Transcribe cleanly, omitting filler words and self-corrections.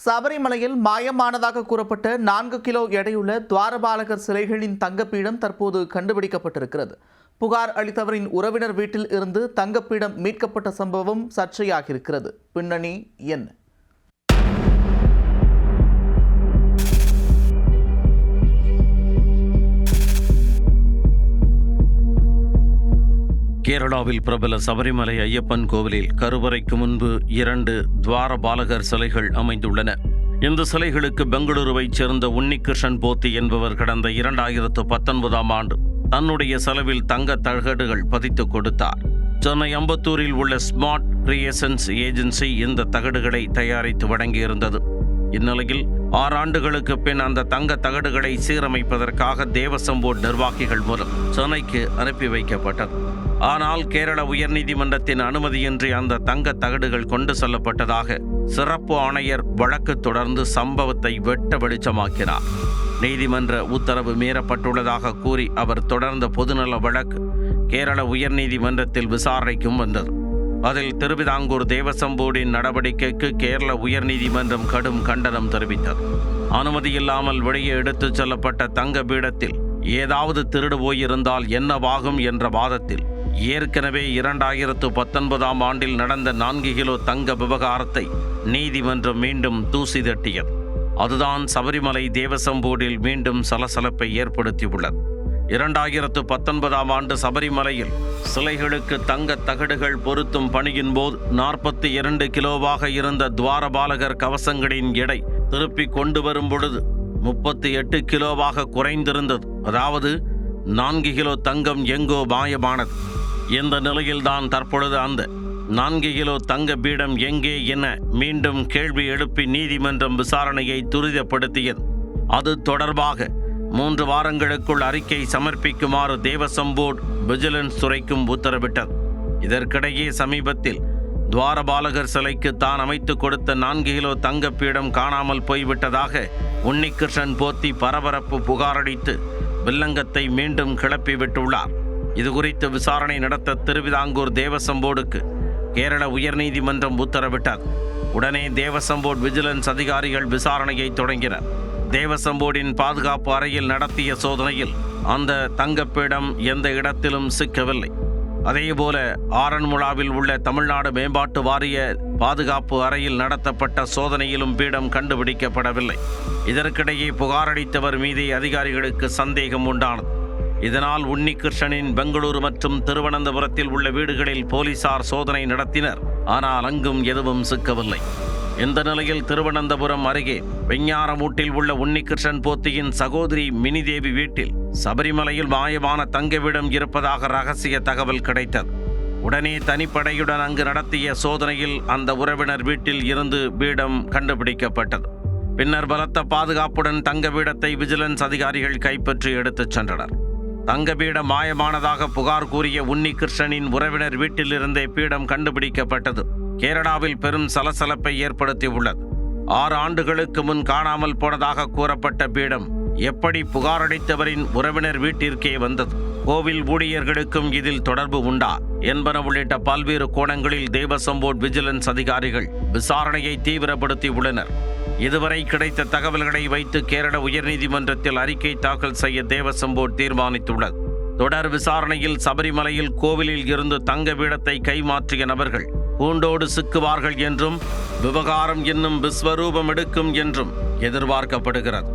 சபரிமலையில் மாயமானதாக கூறப்பட்ட 4 கிலோ எடையுள்ள துவாரபாலகர் சிலைகளின் தங்கப்பீடம் தற்போது கண்டுபிடிக்கப்பட்டிருக்கிறது. புகார் அளித்தவரின் உறவினர் வீட்டில் இருந்து தங்கப்பீடம் மீட்கப்பட்ட சம்பவம் சர்ச்சையாகியிருக்கிறது. பின்னணி என்ன? கேரளாவில் பிரபல சபரிமலை ஐயப்பன் கோவிலில் கருவறைக்கு முன்பு 2 துவாரபாலகர் சிலைகள் அமைந்துள்ளன. இந்த சிலைகளுக்கு பெங்களூருவைச் சேர்ந்த உன்னிகிருஷ்ணன் போத்தி என்பவர் கடந்த 2019ஆம் ஆண்டு தன்னுடைய செலவில் தங்க தகடுகள் பதித்துக் கொடுத்தார். சென்னை அம்பத்தூரில் உள்ள ஸ்மார்ட் கிரியேஷன்ஸ் ஏஜென்சி இந்த தகடுகளை தயாரித்து வழங்கியிருந்தது. இந்நிலையில் 6 ஆண்டுகளுக்கு பின் அந்த தங்க தகடுகளை சீரமைப்பதற்காக தேவசம் போர்டு நிர்வாகிகள் மூலம் சென்னைக்கு அனுப்பி வைக்கப்பட்டது. ஆனால் கேரள உயர்நீதிமன்றத்தின் அனுமதியின்றி அந்த தங்க தகடுகள் கொண்டு செல்லப்பட்டதாக சிறப்பு ஆணையர் வழக்கு தொடர்ந்து சம்பவத்தை வெட்ட வெளிச்சமாக்கினார். நீதிமன்ற உத்தரவு மீறப்பட்டுள்ளதாக கூறி அவர் தொடர்ந்த பொதுநல வழக்கு கேரள உயர்நீதிமன்றத்தில் விசாரணைக்கும் வந்தது. அதில் திருவிதாங்கூர் தேவசம் போர்டின் நடவடிக்கைக்கு கேரள உயர்நீதிமன்றம் கடும் கண்டனம் தெரிவித்தது. அனுமதியில்லாமல் வெளியே எடுத்துச் செல்லப்பட்ட தங்க பீடத்தில் ஏதாவது திருடு போயிருந்தால் என்னவாகும் என்ற வாதத்தில் ஏற்கனவே 2019ஆம் ஆண்டில் நடந்த 4 கிலோ தங்க விவகாரத்தை நீதிமன்றம் மீண்டும் தூசி தட்டியது. அதுதான் சபரிமலை தேவசம் போர்டில் மீண்டும் சலசலப்பை ஏற்படுத்தியுள்ளது. 2019ஆம் ஆண்டு சபரிமலையில் சிலைகளுக்கு தங்க தகடுகள் பொருத்தும் பணியின் போது 42 கிலோவாக இருந்த துவாரபாலகர் கவசங்களின் எடை திருப்பி கொண்டு வரும் பொழுது 38 கிலோவாக குறைந்திருந்தது. அதாவது 4 கிலோ தங்கம் எங்கோ மாயமானது. இந்த நிலையில்தான் தற்பொழுது அந்த 4 கிலோ தங்க பீடம் எங்கே என மீண்டும் கேள்வி எழுப்பி நீதிமன்றம் விசாரணையை துரிதப்படுத்தியது. அது தொடர்பாக 3 வாரங்களுக்குள் அறிக்கை சமர்ப்பிக்குமாறு தேவசம் போர்டு விஜிலன்ஸ் துறைக்கும் உத்தரவிட்டது. இதற்கிடையே சமீபத்தில் துவாரபாலகர் சிலைக்கு தான் அமைத்து கொடுத்த 4 கிலோ தங்க பீடம் காணாமல் போய்விட்டதாக உன்னிகிருஷ்ணன் போத்தி பரபரப்பு புகாரளித்து வில்லங்கத்தை மீண்டும் கிளப்பிவிட்டுள்ளார். இதுகுறித்து விசாரணை நடத்த திருவிதாங்கூர் தேவசம் போர்டுக்கு கேரள உயர்நீதிமன்றம் உத்தரவிட்டது. உடனே தேவசம் போர்டு விஜிலன்ஸ் அதிகாரிகள் விசாரணையை தொடங்கினர். தேவசம் போர்டின் பாதுகாப்பு அறையில் நடத்திய சோதனையில் அந்த தங்கப்பீடம் எந்த இடத்திலும் சிக்கவில்லை. அதேபோல ஆரன்முளாவில் உள்ள தமிழ்நாடு மேம்பாட்டு வாரிய பாதுகாப்பு அறையில் நடத்தப்பட்ட சோதனையிலும் பீடம் கண்டுபிடிக்கப்படவில்லை. இதற்கிடையே புகாரளித்தவர் மீதே அதிகாரிகளுக்கு சந்தேகம் உண்டானது. இதனால் உன்னிகிருஷ்ணனின் பெங்களூரு மற்றும் திருவனந்தபுரத்தில் உள்ள வீடுகளில் போலீசார் சோதனை நடத்தினர். ஆனால் அங்கும் எதுவும் சிக்கவில்லை. இந்த நிலையில் திருவனந்தபுரம் அருகே வெஞ்ஞாரமூட்டில் உள்ள உன்னிகிருஷ்ணன் போத்தியின் சகோதரி மினிதேவி வீட்டில் சபரிமலையில் மாயமான தங்கவிடம் இருப்பதாக ரகசிய தகவல் கிடைத்தது. உடனே தனிப்படையுடன் அங்கு நடத்திய சோதனையில் அந்த உறவினர் வீட்டில் இருந்து பீடம் கண்டுபிடிக்கப்பட்டது. பின்னர் பலத்த பாதுகாப்புடன் தங்க பீடத்தை விஜிலன்ஸ் அதிகாரிகள் கைப்பற்றி எடுத்துச் சென்றனர். தங்க பீடம் மாயமானதாக புகார் கூறிய உன்னிகிருஷ்ணனின் உறவினர் வீட்டில் இருந்தே பீடம் கண்டுபிடிக்கப்பட்டது. கேரளாவில் பெரும் சலசலப்பை ஏற்படுத்தியுள்ளது. 6 ஆண்டுகளுக்கு முன் காணாமல் போனதாக கூறப்பட்ட பீடம் எப்படி புகாரளித்தவரின் உறவினர் வீட்டிற்கே வந்தது? கோவில் ஊழியர்களுக்கும் இதில் தொடர்பு உண்டா என்பன உள்ளிட்ட பல்வேறு கோணங்களில் தேவசம் போர்டு விஜிலன்ஸ் அதிகாரிகள் விசாரணையை தீவிரப்படுத்தி உள்ளனர். இதுவரை கிடைத்த தகவல்களை வைத்து கேரள உயர்நீதிமன்றத்தில் அறிக்கை தாக்கல் செய்ய தேவசம் போர்டு தீர்மானித்துள்ளது. தொடர் விசாரணையில் சபரிமலையில் கோவிலில் இருந்து தங்க பீடத்தை கைமாற்றிய நபர்கள் கூண்டோடு சிக்குவார்கள் என்றும் விவகாரம் இன்னும் விஸ்வரூபம் எடுக்கும் என்றும் எதிர்பார்க்கப்படுகிறது.